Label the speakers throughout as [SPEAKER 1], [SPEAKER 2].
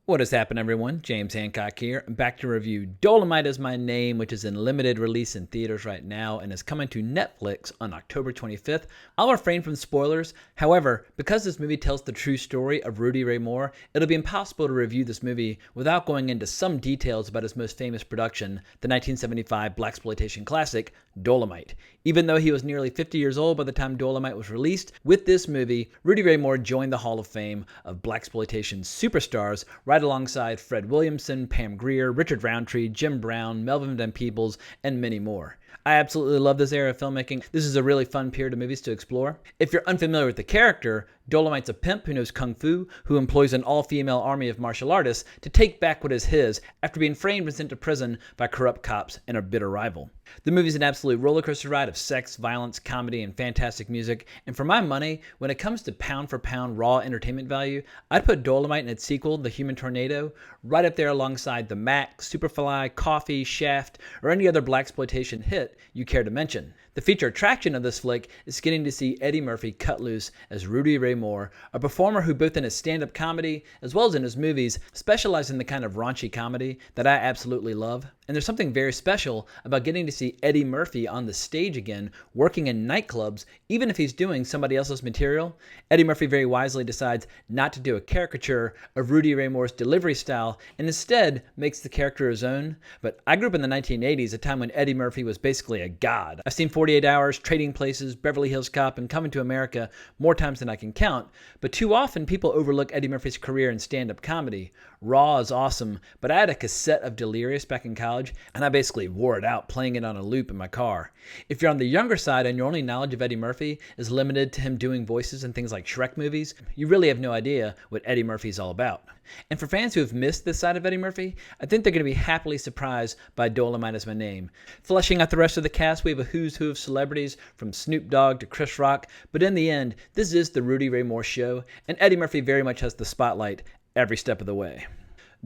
[SPEAKER 1] What has happened, everyone? James Hancock here. I'm back to review Dolemite Is My Name, which is in limited release in theaters right now and is coming to Netflix on October 25th. I'll refrain from spoilers. However, because this movie tells the true story of Rudy Ray Moore, it'll be impossible to review this movie without going into some details about his most famous production, the 1975 blaxploitation classic, Dolemite. Even though he was nearly 50 years old by the time Dolemite was released, with this movie, Rudy Ray Moore joined the Hall of Fame of blaxploitation superstars right alongside Fred Williamson, Pam Grier, Richard Roundtree, Jim Brown, Melvin Van Peebles, and many more. I absolutely love this era of filmmaking. This is a really fun period of movies to explore. If you're unfamiliar with the character, Dolemite's a pimp who knows kung fu, who employs an all-female army of martial artists to take back what is his after being framed and sent to prison by corrupt cops and a bitter rival. The movie's an absolute rollercoaster ride of sex, violence, comedy, and fantastic music, and for my money, when it comes to pound-for-pound raw entertainment value, I'd put Dolemite and its sequel, The Human Tornado, right up there alongside The Mac, Superfly, Coffee, Shaft, or any other blaxploitation hit you care to mention. The feature attraction of this flick is getting to see Eddie Murphy cut loose as Rudy Ray Moore, a performer who both in his stand-up comedy as well as in his movies specializes in the kind of raunchy comedy that I absolutely love. And there's something very special about getting to see Eddie Murphy on the stage again, working in nightclubs, even if he's doing somebody else's material. Eddie Murphy very wisely decides not to do a caricature of Rudy Ray Moore's delivery style and instead makes the character his own. But I grew up in the 1980s, a time when Eddie Murphy was basically a god. I've seen 48 Hours, Trading Places, Beverly Hills Cop, and Coming to America more times than I can count, but too often people overlook Eddie Murphy's career in stand-up comedy. Raw is awesome, but I had a cassette of Delirious back in college, and I basically wore it out playing it on a loop in my car. If you're on the younger side and your only knowledge of Eddie Murphy is limited to him doing voices in things like Shrek movies, you really have no idea what Eddie Murphy's all about. And for fans who have missed this side of Eddie Murphy, I think they're going to be happily surprised by Dolemite Is My Name. Fleshing out the rest of the cast, we have a who's who of celebrities from Snoop Dogg to Chris Rock, but in the end, this is the Rudy Ray Moore show, and Eddie Murphy very much has the spotlight every step of the way.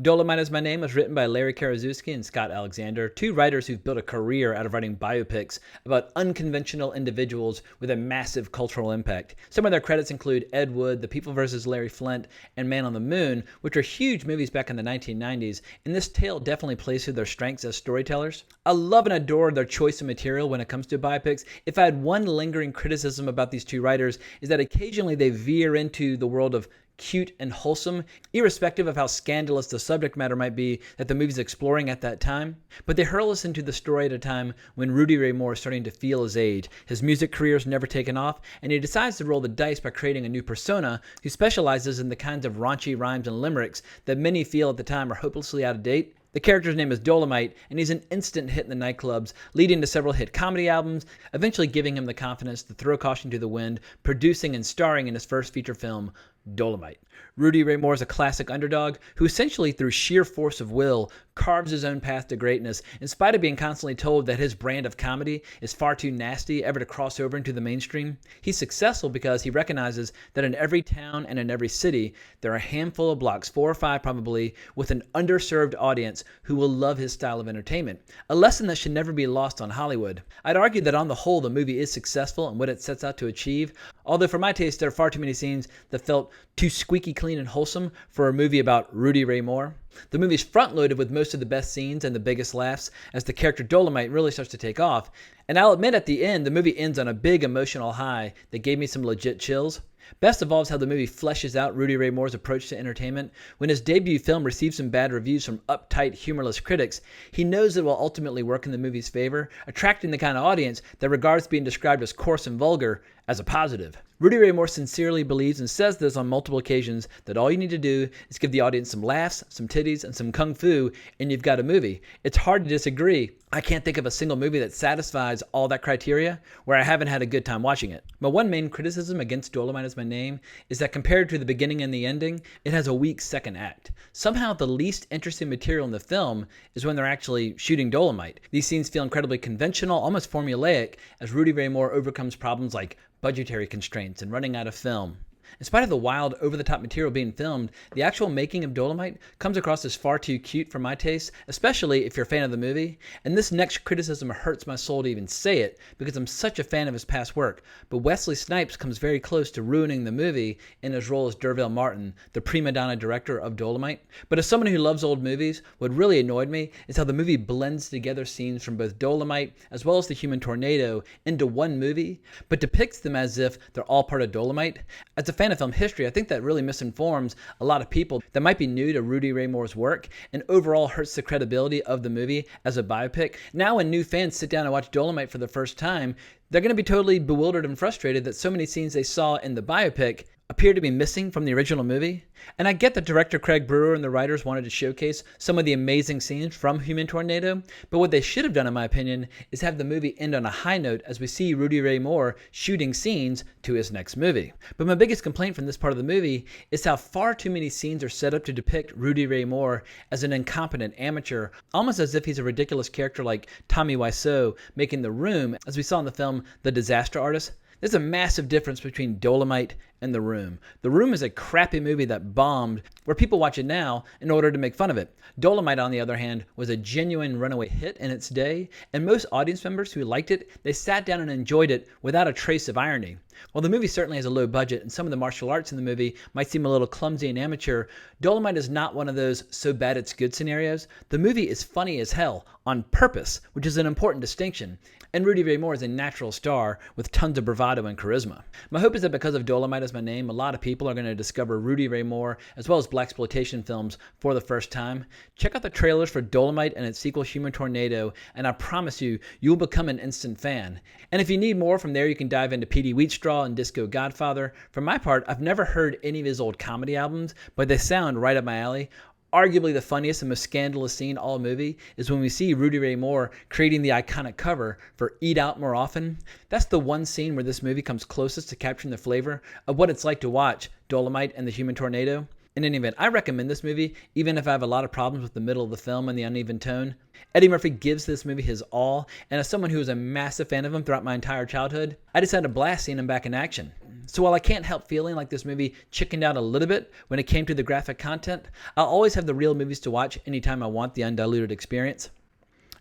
[SPEAKER 1] Dolemite Is My Name was written by Larry Karaszewski and Scott Alexander, two writers who've built a career out of writing biopics about unconventional individuals with a massive cultural impact. Some of their credits include Ed Wood, The People vs. Larry Flint, and Man on the Moon, which are huge movies back in the 1990s, and this tale definitely plays to their strengths as storytellers. I love and adore their choice of material when it comes to biopics. If I had one lingering criticism about these two writers, is that occasionally they veer into the world of cute and wholesome, irrespective of how scandalous the subject matter might be that the movie's exploring at that time. But they hurl us into the story at a time when Rudy Ray Moore is starting to feel his age. His music career's never taken off, and he decides to roll the dice by creating a new persona who specializes in the kinds of raunchy rhymes and limericks that many feel at the time are hopelessly out of date. The character's name is Dolemite, and he's an instant hit in the nightclubs, leading to several hit comedy albums, eventually giving him the confidence to throw caution to the wind, producing and starring in his first feature film, Dolemite. Rudy Ray Moore is a classic underdog who essentially through sheer force of will carves his own path to greatness in spite of being constantly told that his brand of comedy is far too nasty ever to cross over into the mainstream. He's successful because he recognizes that in every town and in every city there are a handful of blocks, 4 or 5 probably, with an underserved audience who will love his style of entertainment. A lesson that should never be lost on Hollywood. I'd argue that on the whole the movie is successful in what it sets out to achieve, although for my taste there are far too many scenes that felt too squeaky clean and wholesome for a movie about Rudy Ray Moore. The movie's front-loaded with most of the best scenes and the biggest laughs as the character Dolemite really starts to take off. And I'll admit at the end, the movie ends on a big emotional high that gave me some legit chills. Best of all is how the movie fleshes out Rudy Ray Moore's approach to entertainment. When his debut film received some bad reviews from uptight, humorless critics, he knows it will ultimately work in the movie's favor, attracting the kind of audience that regards being described as coarse and vulgar as a positive. Rudy Ray Moore sincerely believes and says this on multiple occasions that all you need to do is give the audience some laughs, some titties, and some kung fu, and you've got a movie. It's hard to disagree. I can't think of a single movie that satisfies all that criteria where I haven't had a good time watching it. My one main criticism against Dolemite Is My Name is that compared to the beginning and the ending, it has a weak second act. Somehow the least interesting material in the film is when they're actually shooting Dolemite. These scenes feel incredibly conventional, almost formulaic, as Rudy Ray Moore overcomes problems like budgetary constraints and running out of film. In spite of the wild, over-the-top material being filmed, the actual making of Dolemite comes across as far too cute for my taste, especially if you're a fan of the movie. And this next criticism hurts my soul to even say it, because I'm such a fan of his past work. But Wesley Snipes comes very close to ruining the movie in his role as Derville Martin, the prima donna director of Dolemite. But as someone who loves old movies, what really annoyed me is how the movie blends together scenes from both Dolemite as well as the Human Tornado into one movie, but depicts them as if they're all part of Dolemite. As a fan of film history, I think that really misinforms a lot of people that might be new to Rudy Ray Moore's work and overall hurts the credibility of the movie as a biopic. Now when new fans sit down and watch Dolemite for the first time, they're going to be totally bewildered and frustrated that so many scenes they saw in the biopic appear to be missing from the original movie. And I get that director Craig Brewer and the writers wanted to showcase some of the amazing scenes from Human Tornado, but what they should have done, in my opinion, is have the movie end on a high note as we see Rudy Ray Moore shooting scenes to his next movie. But my biggest complaint from this part of the movie is how far too many scenes are set up to depict Rudy Ray Moore as an incompetent amateur, almost as if he's a ridiculous character like Tommy Wiseau making The Room, as we saw in the film The Disaster Artist. There's a massive difference between Dolemite and The Room. The Room is a crappy movie that bombed, where people watch it now in order to make fun of it. Dolemite, on the other hand, was a genuine runaway hit in its day, and most audience members who liked it, they sat down and enjoyed it without a trace of irony. While the movie certainly has a low budget, and some of the martial arts in the movie might seem a little clumsy and amateur, Dolemite is not one of those so bad it's good scenarios. The movie is funny as hell, on purpose, which is an important distinction. And Rudy Ray Moore is a natural star with tons of bravado and charisma. My hope is that because of Dolemite as my name, a lot of people are going to discover Rudy Ray Moore as well as blaxploitation films for the first time. Check out the trailers for Dolemite and its sequel Human Tornado, and I promise you, you'll become an instant fan. And if you need more from there, you can dive into P.D. Wheatstraw and Disco Godfather. For my part, I've never heard any of his old comedy albums, but they sound right up my alley. Arguably the funniest and most scandalous scene all movie is when we see Rudy Ray Moore creating the iconic cover for Eat Out More Often. That's the one scene where this movie comes closest to capturing the flavor of what it's like to watch Dolemite and the Human Tornado. In any event, I recommend this movie, even if I have a lot of problems with the middle of the film and the uneven tone. Eddie Murphy gives this movie his all, and as someone who was a massive fan of him throughout my entire childhood, I just had a blast seeing him back in action. So while I can't help feeling like this movie chickened out a little bit when it came to the graphic content, I'll always have the real movies to watch anytime I want the undiluted experience.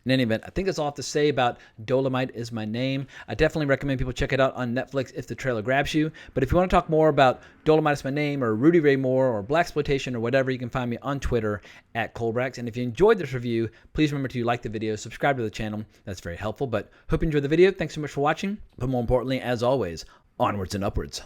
[SPEAKER 1] In any event, I think that's all I have to say about Dolemite Is My Name. I definitely recommend people check it out on Netflix if the trailer grabs you. But if you want to talk more about Dolemite Is My Name or Rudy Ray Moore or blaxploitation or whatever, you can find me on Twitter at Colbrax. And if you enjoyed this review, please remember to like the video, subscribe to the channel. That's very helpful. But hope you enjoyed the video. Thanks so much for watching. But more importantly, as always, onwards and upwards.